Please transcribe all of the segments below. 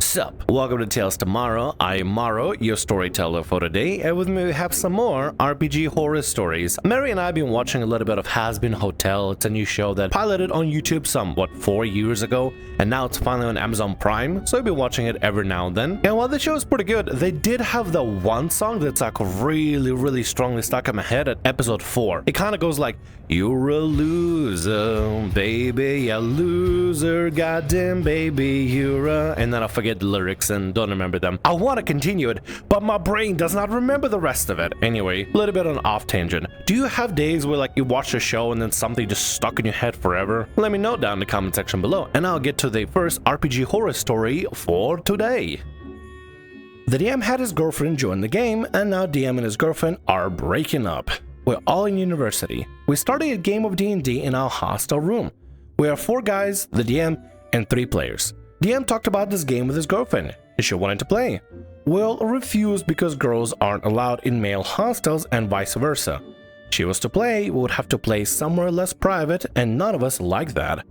Sup? Welcome to Tales Tomorrow. I am Morrow, your storyteller for today, and with me we have some more RPG horror stories. Mary and I have been watching a little bit of Has Been Hotel. It's a new show that piloted on YouTube 4 years ago, and now it's finally on Amazon Prime, so I've been watching it every now and then. And while the show is pretty good, they did have the one song that's like really strongly stuck in my head at episode 4. It kind of goes like, "You're a loser, baby, a loser, goddamn baby, you're a..." And then I forget the lyrics and don't remember them. I want to continue it, but my brain does not remember the rest of it. Anyway, a little bit on off tangent. Do you have days where like you watch a show and then something just stuck in your head forever? Let me know down in the comment section below, and I'll get to the first RPG horror story for today. The DM had his girlfriend join the game, and now DM and his girlfriend are breaking up. We're all in university. We started a game of D&D in our hostel room. We are 4 guys, the DM, and 3 players. DM talked about this game with his girlfriend, and she wanted to play. Will refused because girls aren't allowed in male hostels and vice versa. She was to play, we would have to play somewhere less private, and none of us like that.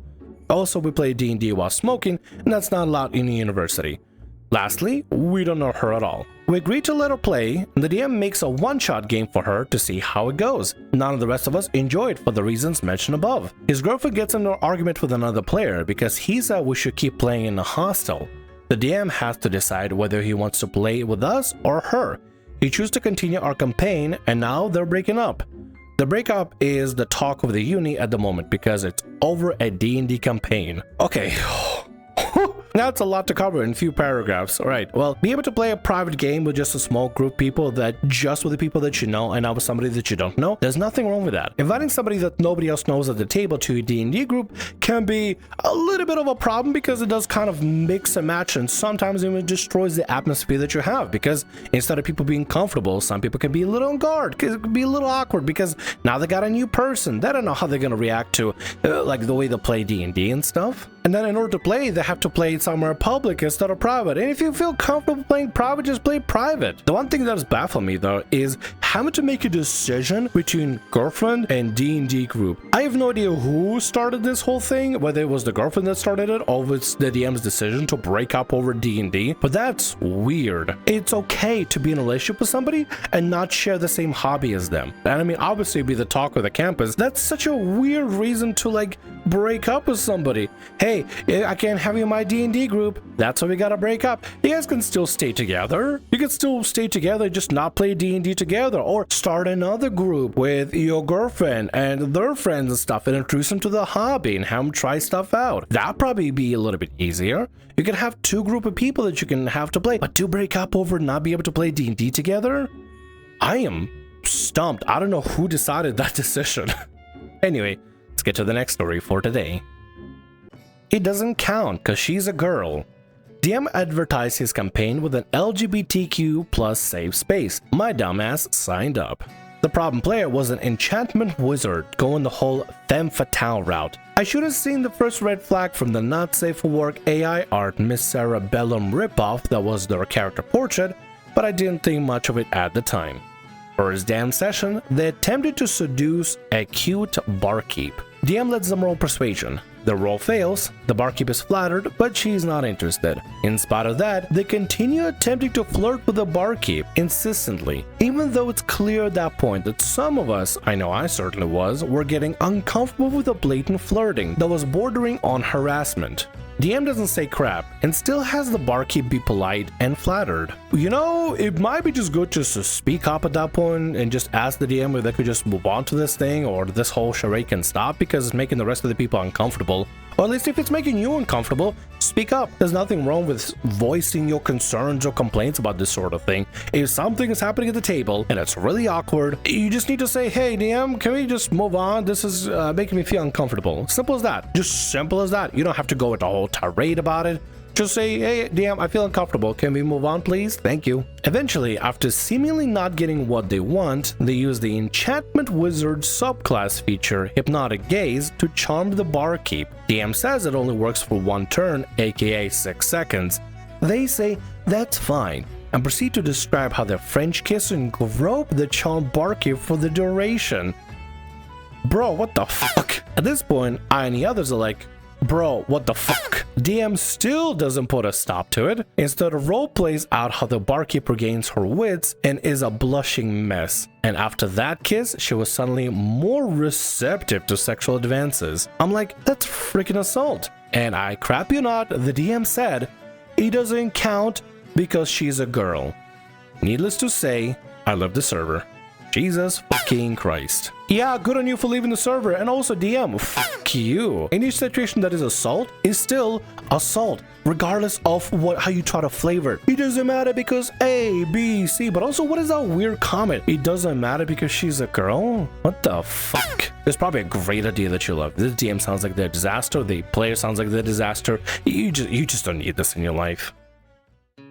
Also, we play D&D while smoking, and that's not allowed in the university. Lastly, we don't know her at all. We agreed to let her play, and the DM makes a one-shot game for her to see how it goes. None of the rest of us enjoy it for the reasons mentioned above. His girlfriend gets into an argument with another player because he said we should keep playing in the hostel. The DM has to decide whether he wants to play with us or her. He chooses to continue our campaign, and now they're breaking up. The breakup is the talk of the uni at the moment because it's over a D&D campaign. Okay. That's a lot to cover in a few paragraphs. Alright, well, be able to play a private game with just a small group of people, that just with the people that you know and not with somebody that you don't know, there's nothing wrong with that. Inviting somebody that nobody else knows at the table to a D&D group can be a little bit of a problem because it does kind of mix and match, and sometimes even destroys the atmosphere that you have, because instead of people being comfortable, some people can be a little on guard, because it can be a little awkward because now they got a new person. They don't know how they're going to react to like the way they play D&D and stuff. And then in order to play, they have to play it somewhere public instead of private. And if you feel comfortable playing private, just play private. The one thing that has baffled me though is having to make a decision between girlfriend and D&D group. I have no idea who started this whole thing, whether it was the girlfriend that started it or it's the DM's decision to break up over D&D, but that's weird. It's okay to be in a relationship with somebody and not share the same hobby as them. And I mean, obviously be the talk of the campus. That's such a weird reason to like break up with somebody. Hey, I can't have you in my D&D group. That's why we gotta break up. You guys can still stay together. You can still stay together, just not play D&D together, or start another group with your girlfriend and their friends and stuff and introduce them to the hobby and have them try stuff out. That'd probably be a little bit easier. You can have 2 group of people that you can have to play, but to break up over not be able to play D&D together? I am stumped. I don't know who decided that decision. Anyway, let's get to the next story for today. It doesn't count because she's a girl. DM advertised his campaign with an LGBTQ plus safe space. My dumbass signed up. The problem player was an enchantment wizard going the whole femme fatale route. I should have seen the first red flag from the not safe for work AI art Miss Sarah Bellum ripoff that was their character portrait, but I didn't think much of it at the time. For his damn session, they attempted to seduce a cute barkeep. DM lets them roll persuasion. The roll fails, the barkeep is flattered, but she's not interested. In spite of that, they continue attempting to flirt with the barkeep insistently, even though it's clear at that point that some of us, I know I certainly was, were getting uncomfortable with the blatant flirting that was bordering on harassment. DM doesn't say crap and still has the barkeep be polite and flattered. You know, it might be just good just to speak up at that point and just ask the DM if they could just move on to this thing, or this whole charade can stop because it's making the rest of the people uncomfortable. Or at least if it's making you uncomfortable, speak up. There's nothing wrong with voicing your concerns or complaints about this sort of thing. If something is happening at the table and it's really awkward, you just need to say, "Hey DM, can we just move on? This is making me feel uncomfortable." Simple as that. Just simple as that. You don't have to go with a whole tirade about it. Just say, "Hey DM, I feel uncomfortable. Can we move on please? Thank you." Eventually, after seemingly not getting what they want, they use the enchantment wizard subclass feature Hypnotic Gaze to charm the barkeep. DM says it only works for 1 turn, aka 6 seconds. They say that's fine and proceed to describe how they French kiss and grope the charmed barkeep for the duration. Bro, what the fuck? At this point, I and the others are like, Bro, what the fuck? DM still doesn't put a stop to it. Instead, role plays out how the barkeep regains her wits and is a blushing mess. And after that kiss, she was suddenly more receptive to sexual advances. I'm like, that's freaking assault. And I crap you not, the DM said, it doesn't count because she's a girl. Needless to say, I left the server. Jesus fucking Christ. Yeah, good on you for leaving the server, and also DM, fuck you. Any situation that is assault is still assault, regardless of how you try to flavor it. It doesn't matter because A, B, C, but also what is that weird comment? It doesn't matter because she's a girl? What the fuck? There's probably a great idea that you love. This DM sounds like they're a disaster, the player sounds like they're a disaster. You just don't need this in your life.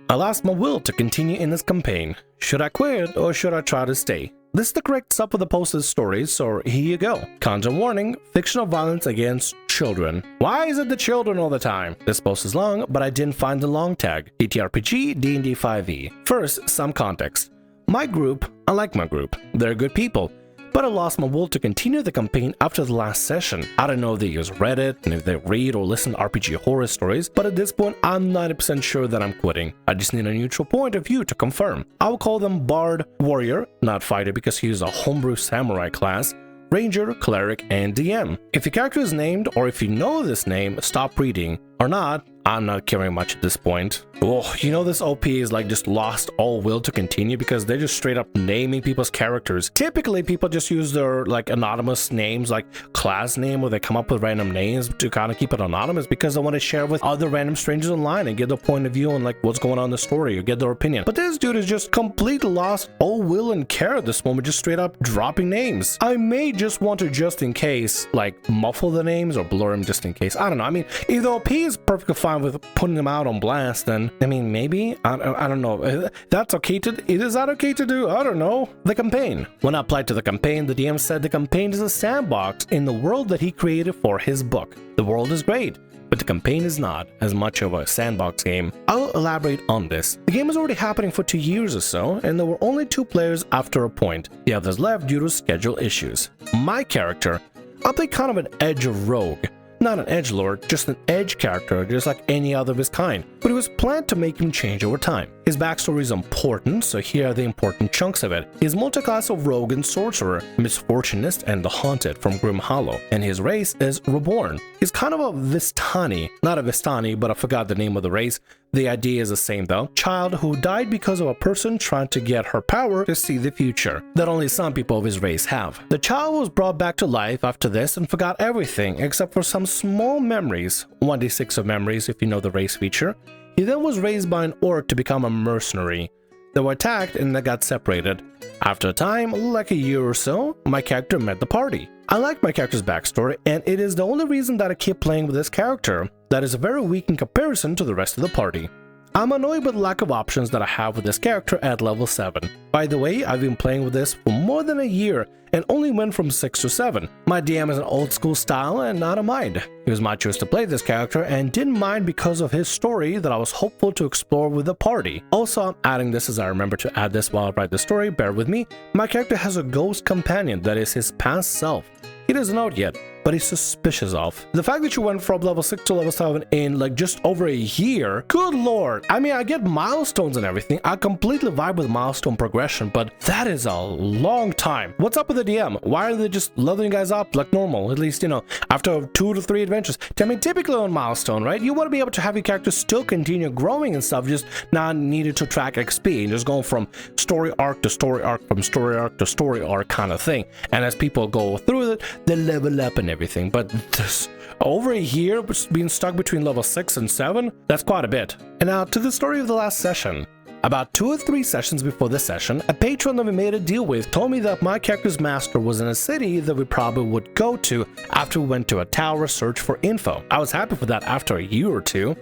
I lost my will to continue in this campaign. Should I quit or should I try to stay? This is the correct sub for the posted stories, so here you go. Content warning, fictional violence against children. Why is it the children all the time? This post is long, but I didn't find the long tag. RPGHorrorStories D&D 5e. First, some context. My group, unlike my group, they're good people. But I lost my will to continue the campaign after the last session. I don't know if they use Reddit and if they read or listen to RPG horror stories, but at this point I'm 90% sure that I'm quitting. I just need a neutral point of view to confirm. I will call them Bard, Warrior, not Fighter because he is a homebrew samurai class, Ranger, Cleric, and DM. If your character is named or if you know this name, stop reading. Or not, I'm not caring much at this point. Oh, you know this OP is like just lost all will to continue because they're just straight up naming people's characters. Typically, people just use their like anonymous names like class name or they come up with random names to kind of keep it anonymous because they want to share with other random strangers online and get their point of view on like what's going on in the story or get their opinion. But this dude is just completely lost all will and care at this moment, just straight up dropping names. I may just want to just in case like muffle the names or blur them just in case. I don't know. I mean, if the OP is perfectly fine with putting them out on blast, then I mean maybe I don't know. That's okay to is that okay to do? I don't know. The campaign. When I applied to the campaign, the DM said the campaign is a sandbox in the world that he created for his book. The world is great, but the campaign is not as much of a sandbox game. I'll elaborate on this. The game is already happening for 2 years or so, and there were only 2 players after a point. The others left due to schedule issues. My character, I play kind of an edge rogue. Not an edgelord, just an edge character, just like any other of his kind, but it was planned to make him change over time. His backstory is important, so here are the important chunks of it. He is multi-class of rogue and sorcerer, misfortunist and the haunted from Grim Hollow, and his race is reborn. He's kind of a Vistani, not a Vistani, but I forgot the name of the race. The idea is the same though. Child who died because of a person trying to get her power to see the future, that only some people of his race have. The child was brought back to life after this and forgot everything except for some small memories, 1d6 of memories if you know the race feature. He then was raised by an orc to become a mercenary. They were attacked and they got separated. After a time, like a year or so, my character met the party. I like my character's backstory, and it is the only reason that I keep playing with this character that is very weak in comparison to the rest of the party. I'm annoyed by the lack of options that I have with this character at level 7. By the way, I've been playing with this for more than a year and only went from 6 to 7. My DM is an old school style and I don't mind. It was my choice to play this character and didn't mind because of his story that I was hopeful to explore with the party. Also, I'm adding this as I remember to add this while I write the story, bear with me. My character has a ghost companion that is his past self. He doesn't know it yet, but he's suspicious of. The fact that you went from level 6 to level 7 in like just over a year, good lord. I mean, I get milestones and everything. I completely vibe with milestone progression, but that is a long time. What's up with the DM? Why are they just leveling guys up like normal? At least, you know, after 2 to 3 adventures. I mean, typically on milestone, right? You want to be able to have your character still continue growing and stuff, just not needed to track XP and just going from story arc to story arc, from story arc to story arc kind of thing. And as people go through it, they level up and everything. But this, over a year being stuck between level 6 and 7, that's quite a bit. And now to the story of the last session. About 2 or 3 sessions before this session, a patron that we made a deal with told me that my character's master was in a city that we probably would go to after we went to a tower search for info. I was happy for that after a year or 2.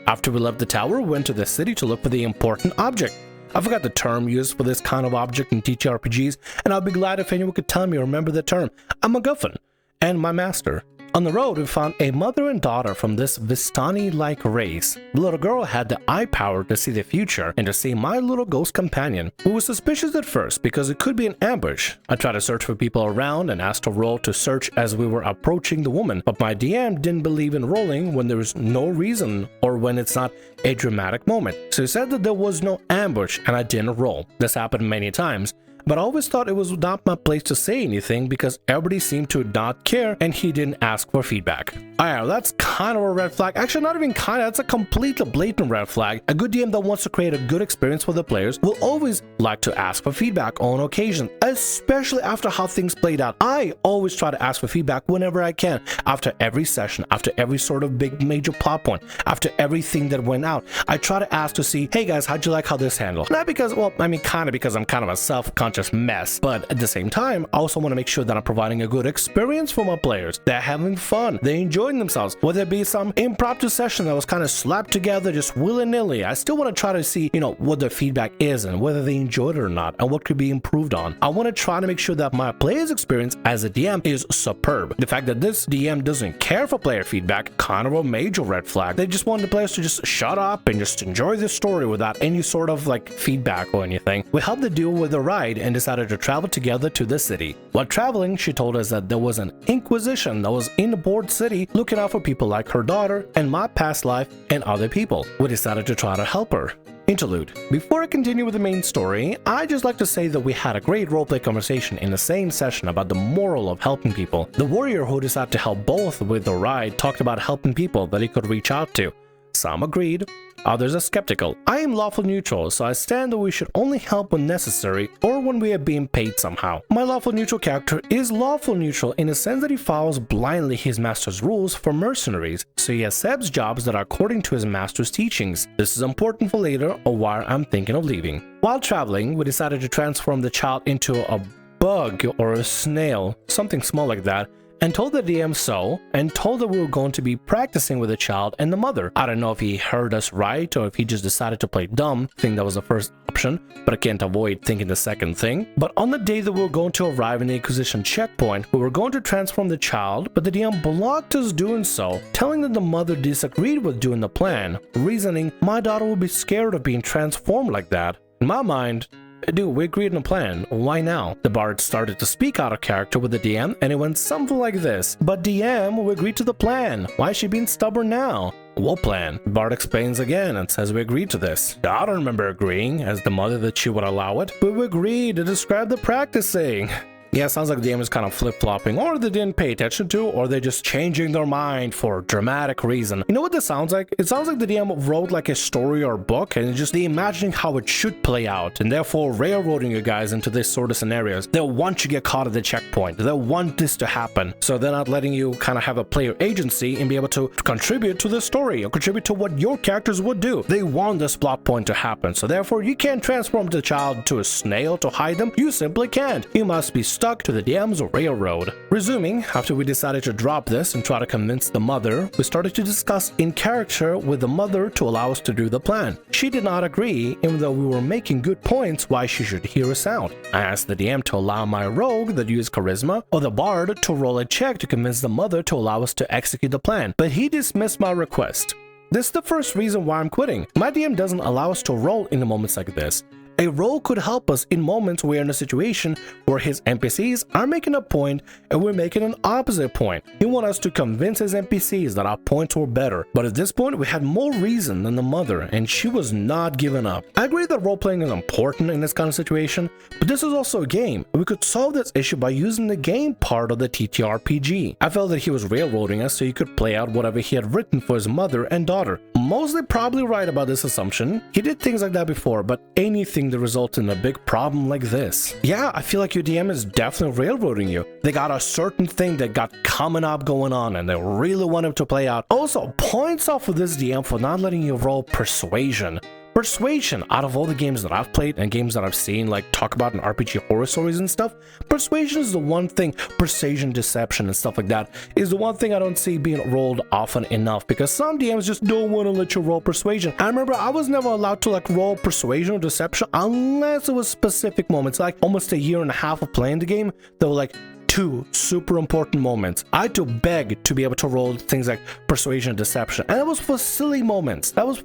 After we left the tower, we went to the city to look for the important object. I forgot the term used for this kind of object in TTRPGs, and I'd be glad if anyone could tell me or remember the term. A MacGuffin. And my master, On the road, we found a mother and daughter from this Vistani-like race. The little girl had the eye power to see the future and to see my little ghost companion. We were suspicious at first because it could be an ambush. I tried to search for people around and asked to roll to search as we were approaching the woman, but my DM didn't believe in rolling when there was no reason or when it's not a dramatic moment. So he said that there was no ambush and I didn't roll. This happened many times. But I always thought it was not my place to say anything because everybody seemed to not care and he didn't ask for feedback. Alright, that's kind of a red flag. Actually, not even kind of, that's a completely blatant red flag. A good DM that wants to create a good experience for the players will always like to ask for feedback on occasion, especially after how things played out. I always try to ask for feedback whenever I can, after every session, after every sort of big major plot point, after everything that went out. I try to ask to see, hey guys, how'd you like how this handled? Not because, well, I mean kind of because I'm kind of a self-conscious mess, but at the same time I also want to make sure that I'm providing a good experience for my players. They're having fun, they're enjoying themselves, whether it be some impromptu session that was kind of slapped together just willy-nilly. I still want to try to see, what their feedback is and whether they enjoyed it or not and what could be improved on. I want to try to make sure that my players experience as a DM is superb. The fact that this DM doesn't care for player feedback, kind of a major red flag. They just want the players to just shut up and just enjoy the story without any sort of like feedback or anything. We helped the deal with the ride and decided to travel together to the city. While traveling, she told us that there was an inquisition that was in the Board City looking out for people like her daughter and my past life and other people. We decided to try to help her. Interlude. Before I continue with the main story, I'd just like to say that we had a great roleplay conversation in the same session about the moral of helping people. The warrior who decided to help both with the ride talked about helping people that he could reach out to. Some agreed, others are skeptical. I am lawful neutral, so I stand that we should only help when necessary or when we are being paid somehow. My lawful neutral character is lawful neutral in the sense that he follows blindly his master's rules for mercenaries, so he accepts jobs that are according to his master's teachings. This is important for later or while I'm thinking of leaving. While traveling, we decided to transform the child into a bug or a snail, something small like that, and told the DM so, and told that we were going to be practicing with the child and the mother. I don't know if he heard us right or if he just decided to play dumb. I think that was the first option, but I can't avoid thinking the second thing. But on the day that we were going to arrive in the Inquisition checkpoint, we were going to transform the child, but the DM blocked us doing so, telling that the mother disagreed with doing the plan, reasoning my daughter would be scared of being transformed like that. In my mind, dude, we agreed on a plan. Why now? The bard started to speak out of character with the DM, and it went something like this. But DM, we agreed to the plan. Why is she being stubborn now? What plan? The bard explains again and says we agreed to this. I don't remember agreeing as the mother that she would allow it, but we agreed to describe the practicing. Yeah, sounds like the DM is kind of flip-flopping, or they didn't pay attention to, or they're just changing their mind for dramatic reason. You know what this sounds like? It sounds like the DM wrote like a story or book, and just imagining how it should play out, and therefore railroading you guys into this sort of scenarios. They'll want you to get caught at the checkpoint. They'll want this to happen, so they're not letting you kind of have a player agency and be able to contribute to the story, or contribute to what your characters would do. They want this plot point to happen, so therefore you can't transform the child to a snail to hide them. You simply can't. You must be stuck to the DM's railroad. Resuming, after we decided to drop this and try to convince the mother, we started to discuss in character with the mother to allow us to do the plan. She did not agree, even though we were making good points why she should hear us out. I asked the DM to allow my rogue that used charisma or the bard to roll a check to convince the mother to allow us to execute the plan, but he dismissed my request. This is the first reason why I'm quitting. My DM doesn't allow us to roll in moments like this. A role could help us in moments we're in a situation where his NPCs are making a point and we're making an opposite point. He wants us to convince his NPCs that our points were better, but at this point we had more reason than the mother and she was not giving up. I agree that role-playing is important in this kind of situation, but this is also a game. We could solve this issue by using the game part of the TTRPG. I felt that he was railroading us so he could play out whatever he had written for his mother and daughter. Mostly probably right about this assumption. He did things like that before, but anything that results in a big problem like this. Yeah, I feel like your DM is definitely railroading you. They got a certain thing that got coming up going on and they really want it to play out. Also, points off of this DM for not letting you roll persuasion. Persuasion, out of all the games that I've played and games that I've seen like talk about in RPG horror stories and stuff, persuasion is the one thing, persuasion, deception and stuff like that is the one thing I don't see being rolled often enough because some DMs just don't want to let you roll persuasion. I remember I was never allowed to like roll persuasion or deception unless it was specific moments, like almost a year and a half of playing the game. There were like two super important moments. I had to beg to be able to roll things like persuasion and deception, and it was for silly moments. I was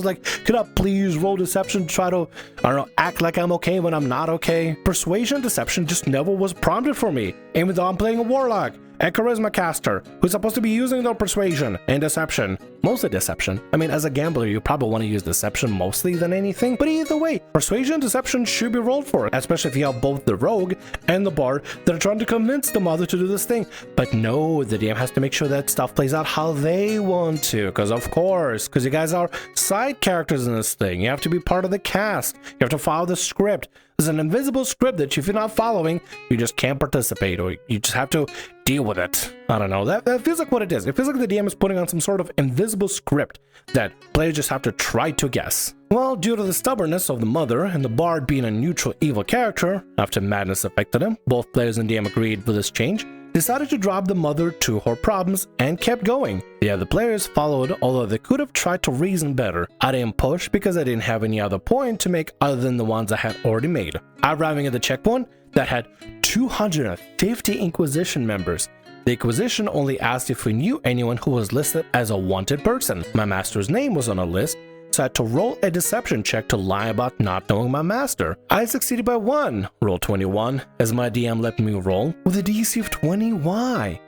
like, could I please roll deception, try to, I don't know, act like I'm okay when I'm not okay? Persuasion and deception just never was prompted for me, even though I'm playing a warlock, a charisma caster, who's supposed to be using their persuasion and deception. Mostly deception. I mean, as a gambler, you probably want to use deception mostly than anything, but either way, persuasion and deception should be rolled for, especially if you have both the rogue and the bard that are trying to convince the mother to do this thing. But no, the DM has to make sure that stuff plays out how they want to, because of course, because you guys are side characters in this thing. You have to be part of the cast. You have to follow the script. There's an invisible script that if you're not following, you just can't participate, or you just have to deal with it. I don't know. That feels like what it is. It feels like the DM is putting on some sort of invisible script that players just have to try to guess. Well, due to the stubbornness of the mother and the bard being a neutral evil character, after madness affected him, both players and DM agreed with this change, decided to drop the mother to her problems and kept going. The other players followed, although they could have tried to reason better. I didn't push because I didn't have any other point to make other than the ones I had already made. Arriving at the checkpoint that had 250 Inquisition members. The Inquisition only asked if we knew anyone who was listed as a wanted person. My master's name was on a list, so I had to roll a deception check to lie about not knowing my master. I succeeded by 1, roll 21, as my DM let me roll with a DC of 20. Why?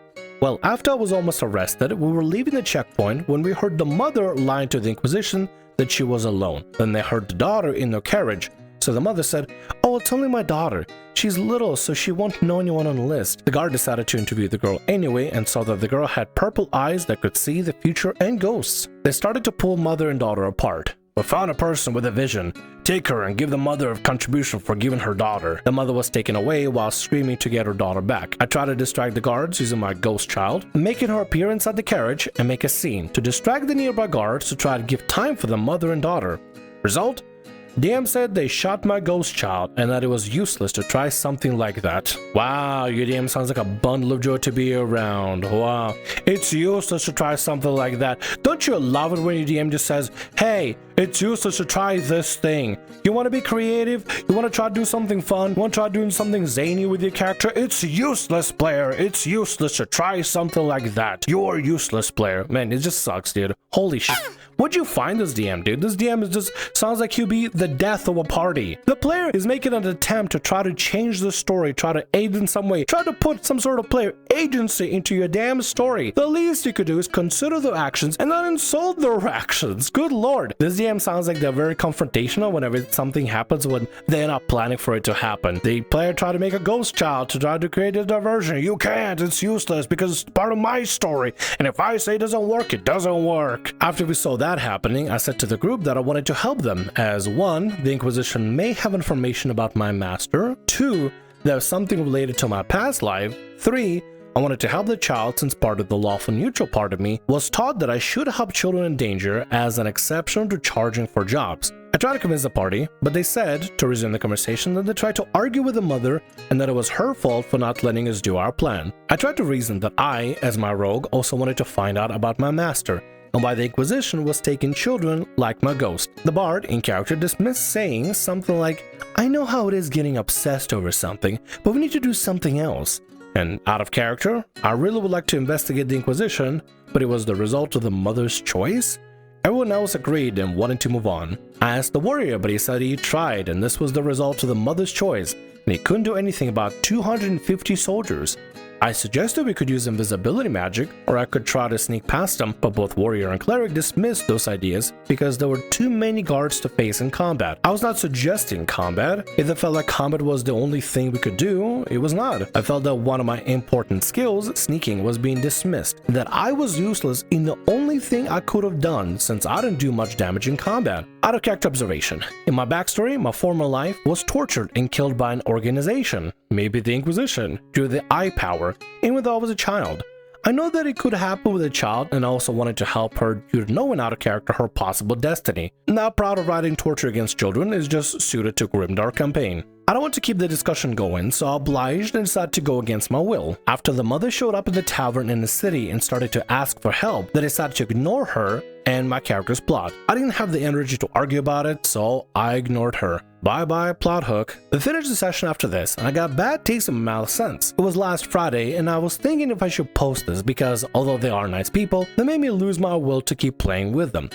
Well, after I was almost arrested, we were leaving the checkpoint when we heard the mother lying to the Inquisition that she was alone. Then they heard the daughter in the carriage, so the mother said, "Oh, it's only my daughter. She's little, so she won't know anyone on the list." The guard decided to interview the girl anyway and saw that the girl had purple eyes that could see the future and ghosts. They started to pull mother and daughter apart. "We found a person with a vision. Take her and give the mother a contribution for giving her daughter." The mother was taken away while screaming to get her daughter back. I tried to distract the guards using my ghost child, making her appear inside the carriage and make a scene to distract the nearby guards to try to give time for the mother and daughter. Result? DM said they shot my ghost child and that it was useless to try something like that. Wow, your DM sounds like a bundle of joy to be around. Wow, it's useless to try something like that. Don't you love it when your DM just says, "Hey, it's useless to try this thing. You want to be creative? You want to try to do something fun? You want to try doing something zany with your character? It's useless, player. It's useless to try something like that. You're useless, player." Man, it just sucks, dude. Holy shit. What'd you find this DM, dude? This DM is just sounds like he'll be the death of a party. The player is making an attempt to try to change the story, try to aid in some way, try to put some sort of player agency into your damn story. The least you could do is consider their actions and not insult their actions. Good lord. This DM sounds like they're very confrontational whenever something happens when they're not planning for it to happen. The player tried to make a ghost child to try to create a diversion. "You can't, it's useless because it's part of my story. And if I say it doesn't work, it doesn't work." After we saw that happening, I said to the group that I wanted to help them, as 1, the Inquisition may have information about my master, 2, there's something related to my past life, 3, I wanted to help the child since part of the lawful neutral part of me was taught that I should help children in danger as an exception to charging for jobs. I tried to convince the party, but they said, to resume the conversation, that they tried to argue with the mother and that it was her fault for not letting us do our plan. I tried to reason that I, as my rogue, also wanted to find out about my master, and why the Inquisition was taking children like my ghost. The bard, in character, dismissed saying something like, "I know how it is getting obsessed over something, but we need to do something else." And out of character, I really would like to investigate the Inquisition, but it was the result of the mother's choice? Everyone else agreed and wanted to move on. I asked the warrior, but he said he tried, and this was the result of the mother's choice, and he couldn't do anything about 250 soldiers. I suggested we could use invisibility magic, or I could try to sneak past them, but both warrior and cleric dismissed those ideas because there were too many guards to face in combat. I was not suggesting combat. If I felt like combat was the only thing we could do, it was not. I felt that one of my important skills, sneaking, was being dismissed, and that I was useless in the only thing I could have done since I didn't do much damage in combat. Out of character observation. In my backstory, my former life was tortured and killed by an organization, maybe the Inquisition, due to the eye power, even though I was a child. I know that it could happen with a child, and I also wanted to help her due to knowing out of character her possible destiny. Not proud of writing torture against children is just suited to Grimdark campaign. I don't want to keep the discussion going, so I obliged and decided to go against my will. After the mother showed up in the tavern in the city and started to ask for help, they decided to ignore her and my character's plot. I didn't have the energy to argue about it, so I ignored her. Bye bye plot hook. I finished the session after this, and I got a bad taste in my mouth since. It was last Friday, and I was thinking if I should post this because although they are nice people, they made me lose my will to keep playing with them.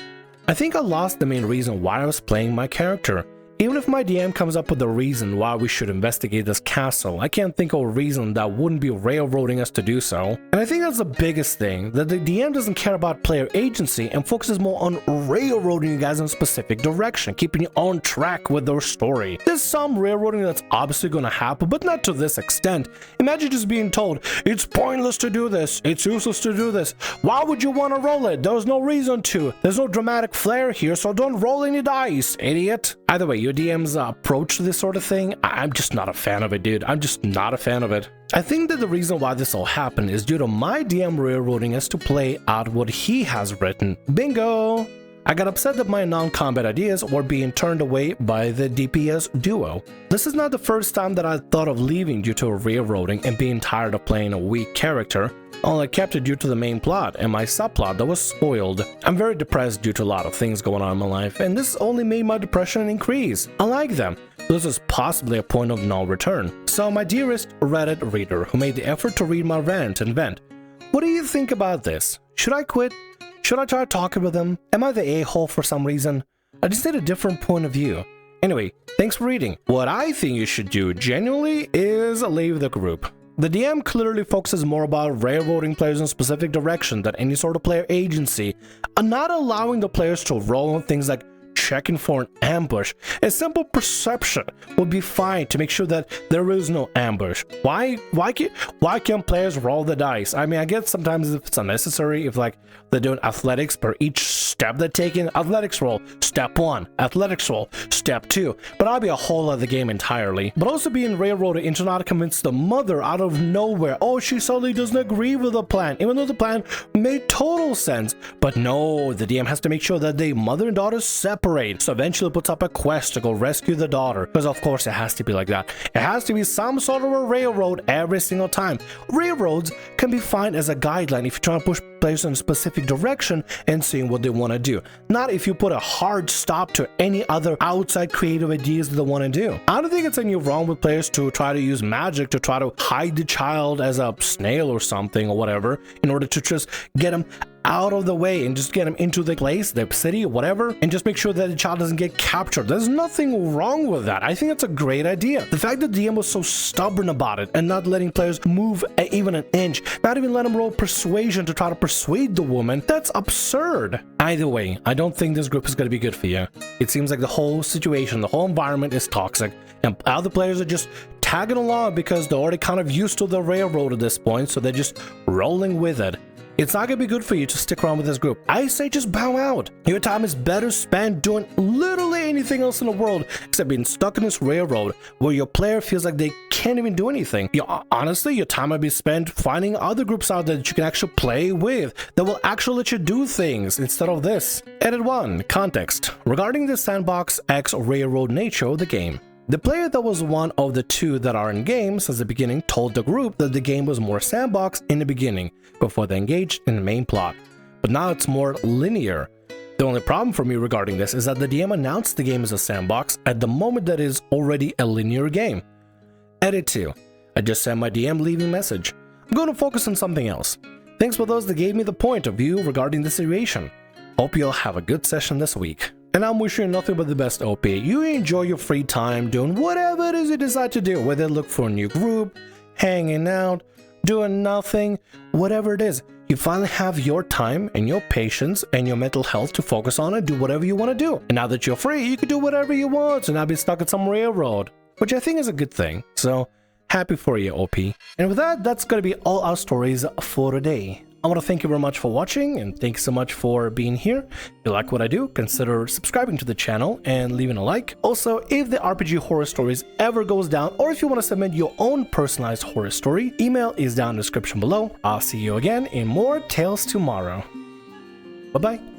I think I lost the main reason why I was playing my character. Even if my DM comes up with a reason why we should investigate this castle, I can't think of a reason that wouldn't be railroading us to do so. And I think that's the biggest thing, that the DM doesn't care about player agency and focuses more on railroading you guys in a specific direction, keeping you on track with their story. There's some railroading that's obviously gonna happen, but not to this extent. Imagine just being told, it's pointless to do this, it's useless to do this, why would you want to roll it? There's no reason to. There's no dramatic flair here, so don't roll any dice, idiot. Either way, your DM's approach to this sort of thing, I'm just not a fan of it, dude. I'm just not a fan of it. I think that the reason why this all happened is due to my DM railroading us to play out what he has written. Bingo! I got upset that my non-combat ideas were being turned away by the DPS duo. This is not the first time that I thought of leaving due to railroading and being tired of playing a weak character. Only kept it due to the main plot and my subplot that was spoiled. I'm very depressed due to a lot of things going on in my life, and this only made my depression increase. I like them. This is possibly a point of no return. So my dearest Reddit reader who made the effort to read my rant and vent, what do you think about this? Should I quit? Should I try talking with them? Am I the a-hole for some reason? I just need a different point of view. Anyway, thanks for reading. What I think you should do genuinely is leave the group. The DM clearly focuses more about railroading players in a specific direction than any sort of player agency, and not allowing the players to roll on things like checking for an ambush. A simple perception would be fine to make sure that there is no ambush. Why can't players roll the dice? I mean, I guess sometimes if it's unnecessary, if like they're doing athletics per each step they're taking, athletics roll, step 1, athletics roll, step 2, but I'll be a whole other game entirely. But also being railroaded into not convince the mother out of nowhere, oh, she suddenly doesn't agree with the plan, even though the plan made total sense. But no, the DM has to make sure that the mother and daughter separate, so eventually puts up a quest to go rescue the daughter, because of course it has to be like that. It has to be some sort of a railroad every single time. Railroads can be fine as a guideline if you're trying to push players in a specific direction and seeing what they want to do, not if you put a hard stop to any other outside creative ideas that they want to do. I don't think it's any wrong with players to try to use magic to try to hide the child as a snail or something or whatever in order to just get them out of the way and just get him into the place, the city, whatever, and just make sure that the child doesn't get captured. There's nothing wrong with that. I think that's a great idea. The fact that the DM was so stubborn about it and not letting players move even an inch, not even let them roll persuasion to try to persuade the woman, that's absurd. Either way, I don't think this group is going to be good for you. It seems like the whole situation, the whole environment is toxic, and other players are just tagging along because they're already kind of used to the railroad at this point, so they're just rolling with it. It's not gonna be good for you to stick around with this group. I say just bow out. Your time is better spent doing literally anything else in the world except being stuck in this railroad where your player feels like they can't even do anything. Honestly, your time might be spent finding other groups out there that you can actually play with that will actually let you do things instead of this. Edit 1. Context. Regarding the sandbox X railroad nature of the game. The player that was one of the two that are in game since the beginning told the group that the game was more sandbox in the beginning, before they engaged in the main plot. But now it's more linear. The only problem for me regarding this is that the DM announced the game as a sandbox at the moment that it is already a linear game. Edit 2. I just sent my DM leaving message. I'm going to focus on something else. Thanks for those that gave me the point of view regarding the situation. Hope you'll have a good session this week. And I'm wishing you nothing but the best, OP. You enjoy your free time doing whatever it is you decide to do, whether look for a new group, hanging out, doing nothing, whatever it is. You finally have your time and your patience and your mental health to focus on and do whatever you want to do. And now that you're free, you can do whatever you want and not be stuck at some railroad, which I think is a good thing. So happy for you, OP. And with that, that's going to be all our stories for today. I want to thank you very much for watching, and thanks so much for being here. If you like what I do, consider subscribing to the channel and leaving a like. Also, if the RPG Horror Stories ever goes down, or if you want to submit your own personalized horror story, email is down in the description below. I'll see you again in more Tales Tomorrow. Bye-bye.